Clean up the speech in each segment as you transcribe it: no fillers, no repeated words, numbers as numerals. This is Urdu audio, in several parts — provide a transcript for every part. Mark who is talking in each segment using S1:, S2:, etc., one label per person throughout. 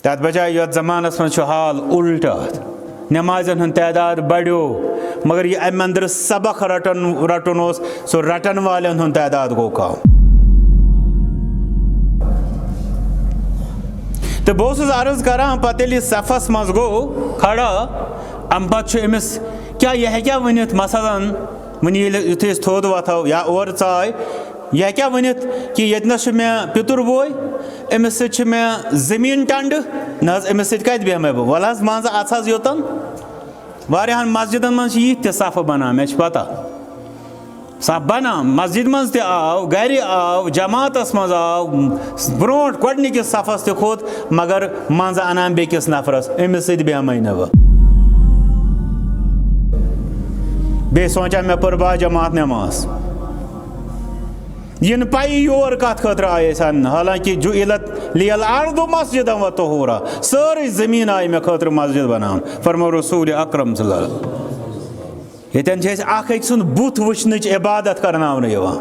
S1: تَتھ بجائے یَتھ زمانَس منٛز چھُ حال اُلٹہٕ نٮ۪مازٮ۪ن ہُنٛد تعداد بڑیو مگر یہِ اَمہِ اَنٛدرٕ سبق رٹُن اوس سُہ رٹن والٮ۪ن ہُنٛد تعداد گوٚو کم. تہٕ بہٕ اوسُس عرض کران پتہٕ ییٚلہِ یہِ صفس منٛز گوٚو کھڑا اَمہِ پتہٕ چھُ أمِس کیٛاہ یہِ ہیٚکیٛاہ ؤنِتھ مثلاً وٕنہِ یُتھُے أسۍ تھوٚد وۄتھو یا اورٕ ژاے یہِ ہیٚکیٛاہ ؤنِتھ کہِ ییٚتنَس چھُ مےٚ پِتُر بوے أمِس سۭتۍ چھِ مےٚ زٔمیٖن ٹنٛڈٕ نہ حظ أمِس سۭتۍ کَتہِ بیٚہمَے بہٕ وَلہٕ حظ مان ژٕ اَژھ حظ یوٚتَن. واریاہَن مسجِدَن منٛز چھِ یِتھۍ تہِ صفہٕ بَنان مےٚ چھِ پَتہ صف بَنان مسجِد منٛز تہِ آو گرِ آو جماعتَس منٛز آو برونٛٹھ گۄڈنِکِس صفس تہِ کھوٚت مگر منٛزٕ اَنان بیٚکِس نفرَس أمِس سۭتۍ بیٚہمَے نہٕ بہٕ. بیٚیہِ سونٛچان مےٚ پٔر با جماعت نٮ۪ماز یہِ نہٕ پَیی یور کَتھ خٲطرٕ آیہِ أسۍ اَننہٕ حالانکہِ جُعِلَت لیَل اَرضُ مَسجِدًا و طہوٗرا سٲرٕے زٔمیٖن آیہِ مےٚ خٲطرٕ مسجِد بناونہٕ فرمو رسوٗلِ اکرم صلی اللہ علیہ وسلم. ییٚتٮ۪ن چھِ أسۍ اکھ أکۍ سُنٛد بُتھ وٕچھنٕچ عبادت کرناونہٕ یِوان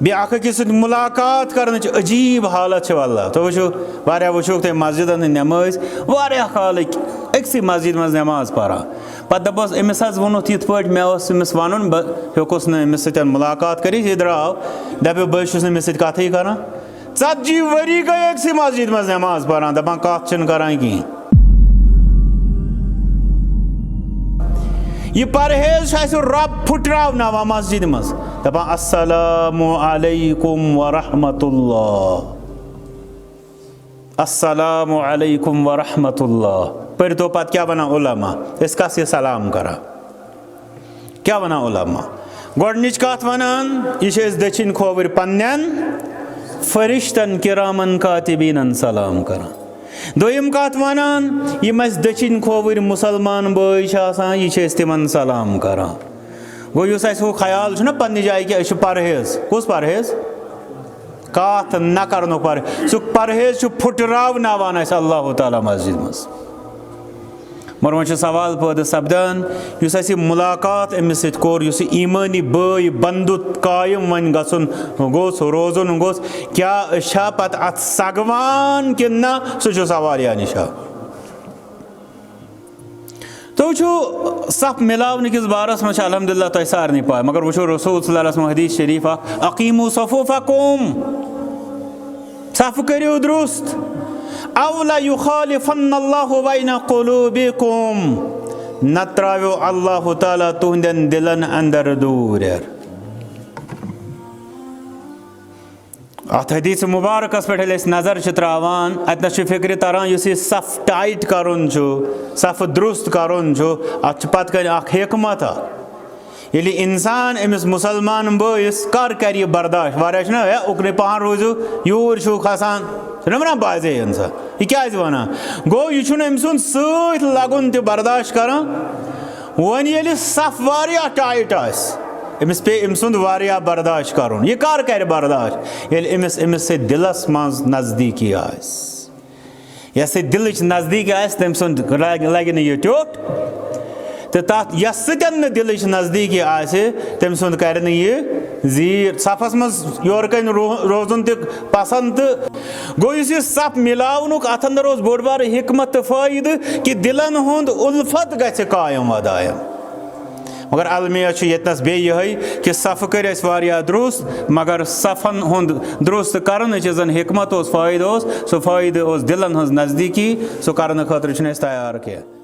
S1: بیٚیہِ اکھ أکِس سۭتۍ مُلاقات کرنٕچ عجیٖب حالت چھِ واللہ. تُہۍ وٕچھِو واریاہ وٕچھوکھ تُہۍ مسجِدن ہٕنٛدۍ نٮ۪مٲزۍ واریاہ کالٕکۍ أکسٕے مسجِد منٛز نٮ۪ماز پران پتہٕ دپوس أمِس حظ ووٚنُتھ یِتھ پٲٹھۍ مےٚ اوس أمِس وَنُن بہٕ ہیوٚکُس نہٕ أمِس سۭتۍ مُلاقات کٔرِتھ یہِ درٛاو دپیو بہٕ چھُس نہٕ أمِس سۭتۍ کَتھٕے کران. 40 ؤری گٔے أکسٕے مسجِد منٛز نٮ۪ماز پران دپان کَتھ چھِنہٕ کران کِہینۍ. یہِ پرہیز چھُ اَسہِ رۄب پھٕٹراوناوان مسجِدِ منٛز دپان السلام علیکم ورحمتہ اللہ السلام علیکم ورحمتہ اللہ. پٔرۍتو پتہٕ کیٛاہ وَنان علما أسۍ کَس یہِ سلام کران کیٛاہ وَنان علما گۄڈنِچ کَتھ وَنان یہِ چھِ أسۍ دٔچھِنۍ کھووٕرۍ پنٛنٮ۪ن فرشتن کِرامن کاتِبیٖنن سلام کران. دوٚیِم کَتھ وَنان یِم اَسہِ دٔچھِنۍ کھووٕرۍ مُسلمان بٲے چھِ آسان یہِ چھِ أسۍ تِمن سلام کران. گوٚو یُس اَسہِ ہُہ خیال چھُنہ پنٛنہِ جایہِ کہِ أسۍ چھِ پرہیز کُس پرہیز کَتھ نہ کرنُک پرہیز سُہ پرہیز چھُ پھٕٹراوناوان اَسہِ اللہ تعالیٰ مسجِد منٛز. مگر وۄنۍ چھُ سوال پٲدٕ سپدان یُس اَسہِ یہِ مُلاقات أمِس سۭتۍ کوٚر یُس یہِ ایٖمٲنی بٲے بنٛدُت قایِم وۄنۍ گژھُن گوٚژھ روزُن گوٚژھ کیٛاہ أسۍ چھا پتہٕ اَتھ سگوان کِنہٕ نہ سُہ چھُ سوال یا نِشا. تُہۍ وٕچھِو صف مِلاونہٕ کِس بارس منٛز چھِ الحمدُاللہ تۄہہِ سارنٕے پاے مگر وٕچھو رسوٗل صلی اللہ علیہ وسلم حدیٖث شریٖف اکھ اقیٖموٗ صفوٗفَکُم صفہٕ کٔرِو درُست اَوْ لَیُخالِفَنَّ اللہُ بَیْنَ قُلوٗبِکُم نَتہٕ ترٛاوِو اللہ تعالیٰ تُہنٛدٮ۪ن دِلن اندر دوٗرٮ۪ر. اَتھ حدیٖث مُبارکس پٮ۪ٹھ ییٚلہِ أسۍ نظر چھِ ترٛاوان اَتنَس چھُ فِکرِ تران یُس یہِ صف ٹایٹ کرُن چھُ صفہٕ درُست کرُن چھُ اَتھ چھُ پتہٕ کَنۍ اکھ حِکمت اکھ. ییٚلہِ اِنسان أمِس مُسلمان بٲیِس کر کرِ یہِ برداش واریاہ چھِنہ ہے اُکنُے پہن روٗزِو یوٗرۍ چھُو کھسان چھُنہ وَنان بازے اِنسان یہِ کیٛازِ وَنان گوٚو یہِ چھُنہٕ أمۍ سُنٛد سۭتۍ لگُن تہِ برداش کران. وۄنۍ ییٚلہِ صف واریاہ ٹایٹ آسہِ أمِس پیٚیہِ أمۍ سُنٛد واریاہ برداش کرُن. یہِ کر کرِ برداش ییٚلہِ أمِس سۭتۍ دِلس منٛز نزدیٖکی آسہِ یَس سۭتۍ دِلٕچ نزدیٖکی آسہِ تٔمۍ سُنٛد لگہِ نہٕ یہِ ٹیوٚٹھ تہٕ تَتھ یَس سۭتۍ نہٕ دِلٕچ نزدیٖکی آسہِ تٔمۍ سُنٛد کرِ نہٕ یہِ زیٖر صفس منٛز یورٕ کَنۍ روزُن تہِ پسنٛد تہٕ گوٚو یُس یہِ صف مِلاونُک اَتھ انٛدر اوس بوٚڑ بارٕ حِکمت تہٕ فٲیدٕ کہِ دِلن ہُنٛد اُلفت گژھِ قایِم وَدایِم. مگر المیہ چھُ ییٚتنَس بیٚیہِ یِہوٚے کہِ صفہٕ کٔرۍ اَسہِ واریاہ درُست مگر صفن ہُنٛد درُست کرنٕچ یۄس زن حِکمت اوس فٲیدٕ اوس سُہ فٲیدٕ اوس دِلن ہٕنٛز نزدیٖکی سُہ کرنہٕ خٲطرٕ چھِنہٕ أسۍ تیار کینٛہہ.